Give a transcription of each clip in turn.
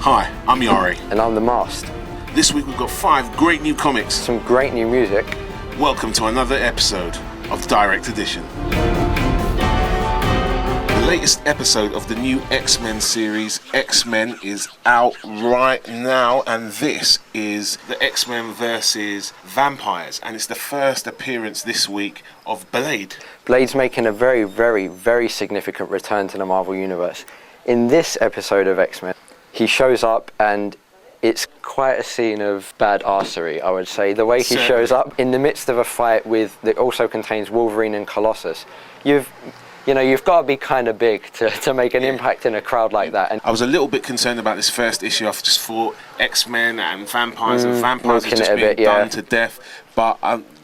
Hi, I'm Iyare. And I'm The Mast. This week we've got 5 great new comics. Some great new music. Welcome to another episode of Direct Edition. The latest episode of the new X-Men series, X-Men, is out right now, and this is the X-Men versus Vampires, and it's the first appearance this week of Blade. Blade's making a very, very, very significant return to the Marvel Universe. In this episode of X-Men, he shows up and it's quite a scene of bad arsery, I would say. The way he shows up in the midst of a fight that also contains Wolverine and Colossus. You've got to be kind of big to make an impact in a crowd like that. And I was a little bit concerned about this first issue. I've just thought X-Men and vampires and vampires are just being done to death. But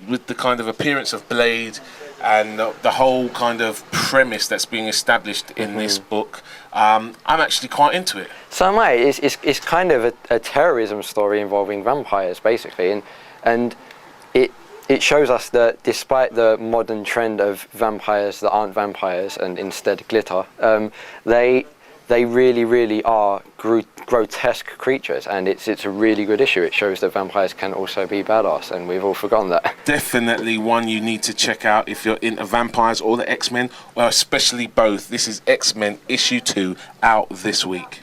with the kind of appearance of Blade and the whole kind of premise that's being established in this book, I'm actually quite into it. So am I. It's kind of a terrorism story involving vampires, basically, and it shows us that despite the modern trend of vampires that aren't vampires and instead glitter, they really, really are grotesque creatures, and it's a really good issue. It shows that vampires can also be badass, and we've all forgotten that. Definitely one you need to check out if you're into vampires or the X-Men, well, especially both. This is X-Men issue 2 out this week.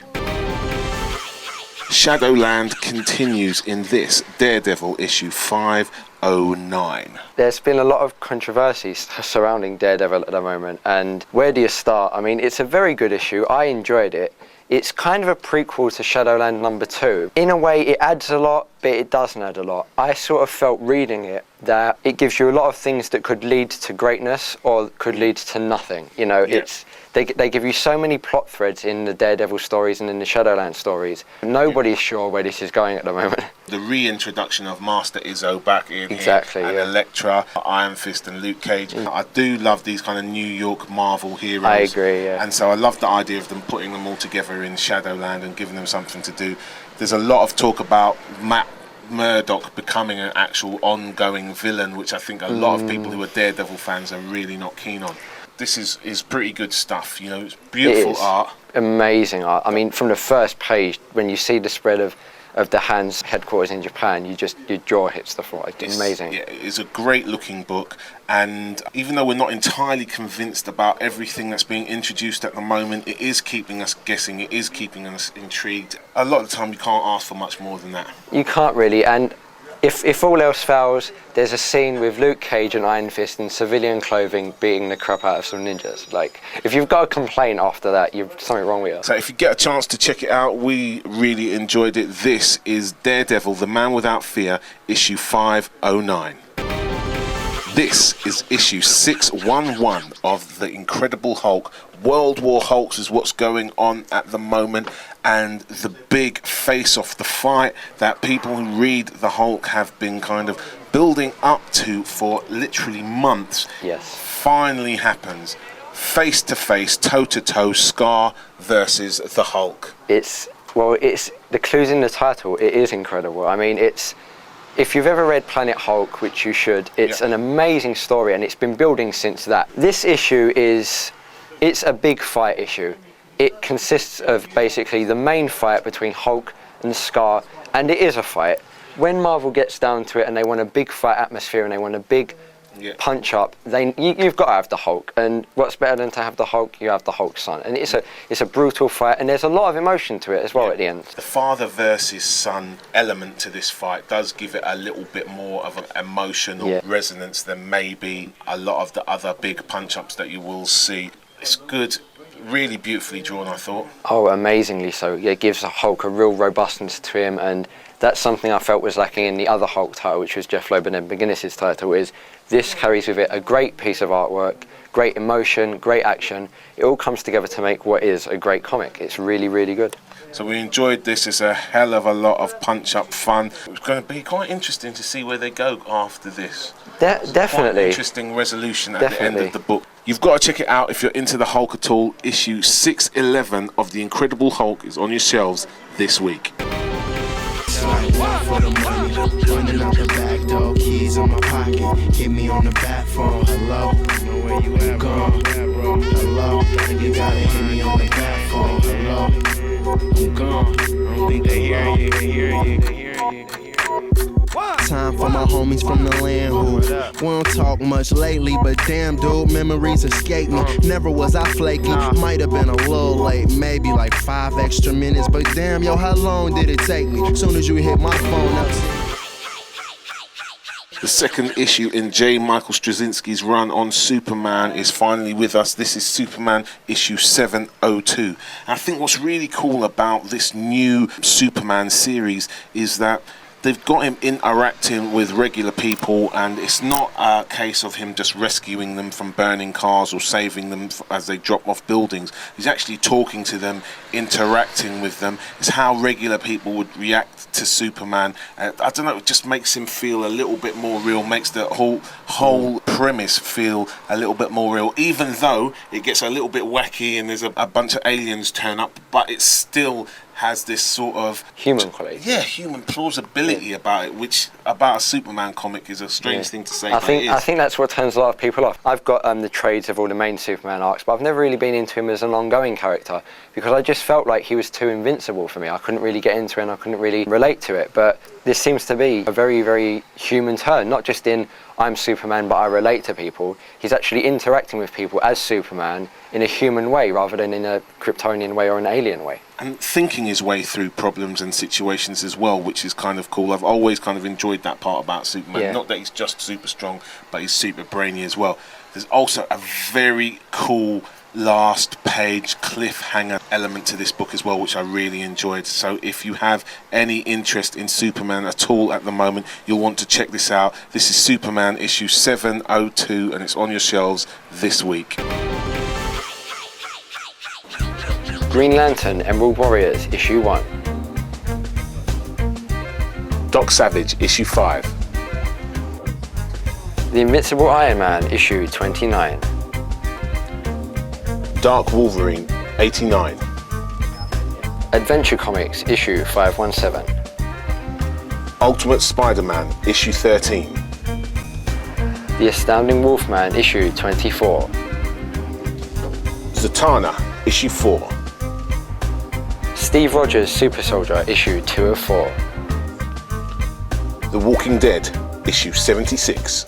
Shadowland continues in this Daredevil issue 509. There's been a lot of controversies surrounding Daredevil at the moment, and where do you start? I mean, it's a very good issue. I enjoyed it. It's kind of a prequel to Shadowland number 2. In a way, it adds a lot, but it doesn't add a lot. I sort of felt reading it that it gives you a lot of things that could lead to greatness or could lead to nothing. You know, they give you so many plot threads in the Daredevil stories and in the Shadowland stories. Nobody's sure where this is going at the moment. The reintroduction of Master Izzo back in here, and Elektra, Iron Fist and Luke Cage. I do love these kind of New York Marvel heroes. I agree, yeah. And so I love the idea of them putting them all together in Shadowland and giving them something to do. There's a lot of talk about Matt Murdock becoming an actual ongoing villain, which I think a lot of people who are Daredevil fans are really not keen on. This is pretty good stuff, you know, it's beautiful art. Amazing art. I mean, from the first page, when you see the spread of the Hands headquarters in Japan, your jaw hits the floor. It's amazing. Yeah, it's a great looking book, and even though we're not entirely convinced about everything that's being introduced at the moment, it is keeping us guessing, it is keeping us intrigued. A lot of the time you can't ask for much more than that. You can't really, and if all else fails, there's a scene with Luke Cage and Iron Fist in civilian clothing beating the crap out of some ninjas. Like, if you've got a complaint after that, you've something wrong with you. So if you get a chance to check it out, we really enjoyed it. This is Daredevil, The Man Without Fear, issue 509. This is issue 611 of The Incredible Hulk. World War Hulks is what's going on at the moment, and the big face-off, the fight that people who read the Hulk have been kind of building up to for literally months, finally happens. Face-to-face, toe-to-toe, Scar versus the Hulk. It's the clues in the title. It is incredible. I mean, if you've ever read Planet Hulk, which you should, it's an amazing story, and it's been building since that. This issue it's a big fight issue. It consists of basically the main fight between Hulk and Scar, and it is a fight. When Marvel gets down to it and they want a big fight atmosphere and they want a big punch up, you've got to have the Hulk. And what's better than to have the Hulk? You have the Hulk's son. And it's a brutal fight, and there's a lot of emotion to it as well at the end. The father versus son element to this fight does give it a little bit more of an emotional resonance than maybe a lot of the other big punch-ups that you will see. It's good, really beautifully drawn, I thought. Oh, amazingly so. Yeah, it gives the Hulk a real robustness to him, and that's something I felt was lacking in the other Hulk title, which was Jeff Loeb and Ed McGuinness's title. Is this carries with it a great piece of artwork, great emotion, great action. It all comes together to make what is a great comic. It's really, really good. So we enjoyed this. It's a hell of a lot of punch-up fun. It's going to be quite interesting to see where they go after this. Definitely. Quite an interesting resolution at the end of the book. You've got to check it out if you're into the Hulk at all. Issue 611 of The Incredible Hulk is on your shelves this week. For the money, running out the back door, keys on my pocket, hit me on the back phone. Hello, know where you at, gone. Hello, you gotta hit me on the back phone. Hello, I'm gone. I don't think Time for my homies from the land who we don't talk much lately, but damn dude, memories escape me. Never was I flaky, might have been a little late, maybe like 5 extra minutes, but damn yo, how long did it take me? Soon as you hit my phone up. The second issue in J. Michael Straczynski's run on Superman is finally with us. This is Superman issue 702. And I think what's really cool about this new Superman series is that they've got him interacting with regular people, and it's not a case of him just rescuing them from burning cars or saving them as they drop off buildings. He's actually talking to them, interacting with them. It's how regular people would react to Superman. I don't know, it just makes him feel a little bit more real, makes the whole premise feel a little bit more real, even though it gets a little bit wacky and there's a bunch of aliens turn up, but it still has this sort of human quality. Yeah, human plausibility about it, which about a Superman comic is a strange thing to say. I think that's what turns a lot of people off. I've got the trades of all the main Superman arcs, but I've never really been into him as an ongoing character because I just felt like he was too invincible for me. I couldn't really get into it and I couldn't really relate to it. But this seems to be a very, very human turn, not just in I'm Superman but I relate to people. He's actually interacting with people as Superman in a human way rather than in a Kryptonian way or an alien way. And thinking his way through problems and situations as well, which is kind of cool. I've always kind of enjoyed that part about Superman. Yeah. Not that he's just super strong, but he's super brainy as well. There's also a very cool last page cliffhanger element to this book as well, which I really enjoyed. So if you have any interest in Superman at all at the moment, you'll want to check this out. This is Superman issue 702 and it's on your shelves this week. Green Lantern Emerald Warriors issue 1. Doc Savage issue 5. The Invincible Iron Man issue 29. Dark Wolverine 89. Adventure Comics issue 517. Ultimate Spider-Man issue 13. The Astounding Wolfman issue 24. Zatanna issue 4. Steve Rogers Super Soldier issue 204. The Walking Dead issue 76.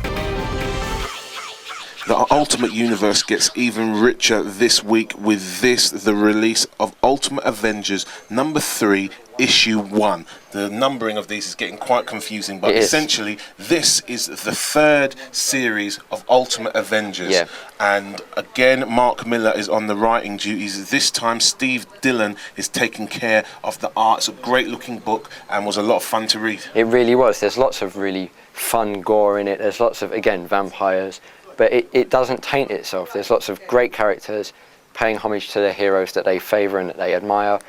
The Ultimate Universe gets even richer this week with the release of Ultimate Avengers number 3 issue 1. The numbering of these is getting quite confusing, but essentially this is the third series of Ultimate Avengers. Yeah. And again, Mark Miller is on the writing duties. This time Steve Dillon is taking care of the art. It's a great looking book and was a lot of fun to read. It really was. There's lots of really fun gore in it. There's lots of, again, vampires, but it doesn't taint itself. There's lots of great characters paying homage to their heroes that they favour and that they admire.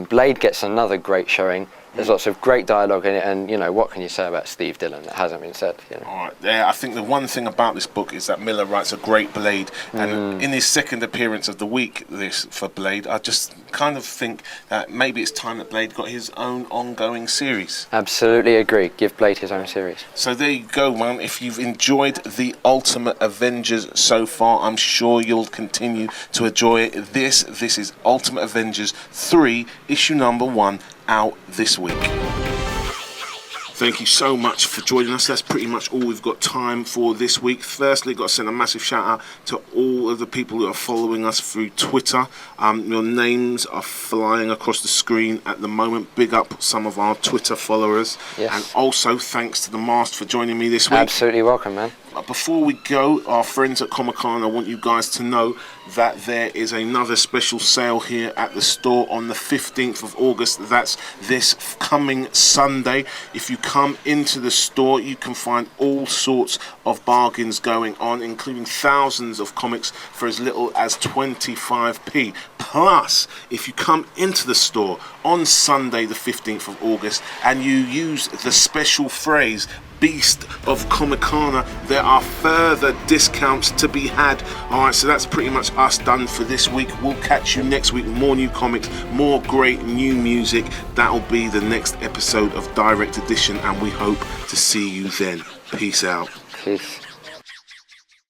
Blade gets another great showing. There's lots of great dialogue in it, and you know, what can you say about Steve Dillon that hasn't been said? You know? All right, yeah, I think the one thing about this book is that Miller writes a great Blade, and in his second appearance of the week, for Blade, I just kind of think that maybe it's time that Blade got his own ongoing series. Absolutely agree. Give Blade his own series. So there you go, man. If you've enjoyed the Ultimate Avengers so far, I'm sure you'll continue to enjoy it. This is Ultimate Avengers 3, issue number 1. Out this week. Thank you so much for joining us. That's pretty much all we've got time for this week. Firstly, got to send a massive shout out to all of the people who are following us through Twitter. Your names are flying across the screen at the moment. Big up some of our Twitter followers. Yes. And also thanks to The Mast for joining me this week. Absolutely welcome, man. Before we go, our friends at Comicana want you guys to know that there is another special sale here at the store on the 15th of August. That's this coming Sunday. If you come into the store, you can find all sorts of bargains going on, including thousands of comics for as little as 25p. Plus, if you come into the store on Sunday the 15th of August and you use the special phrase Beast of Comicana, there are further discounts to be had. Alright, so that's pretty much us done for this week. We'll catch you next week. More new comics, more great new music. That'll be the next episode of Direct Edition, and we hope to see you then. Peace out. Peace.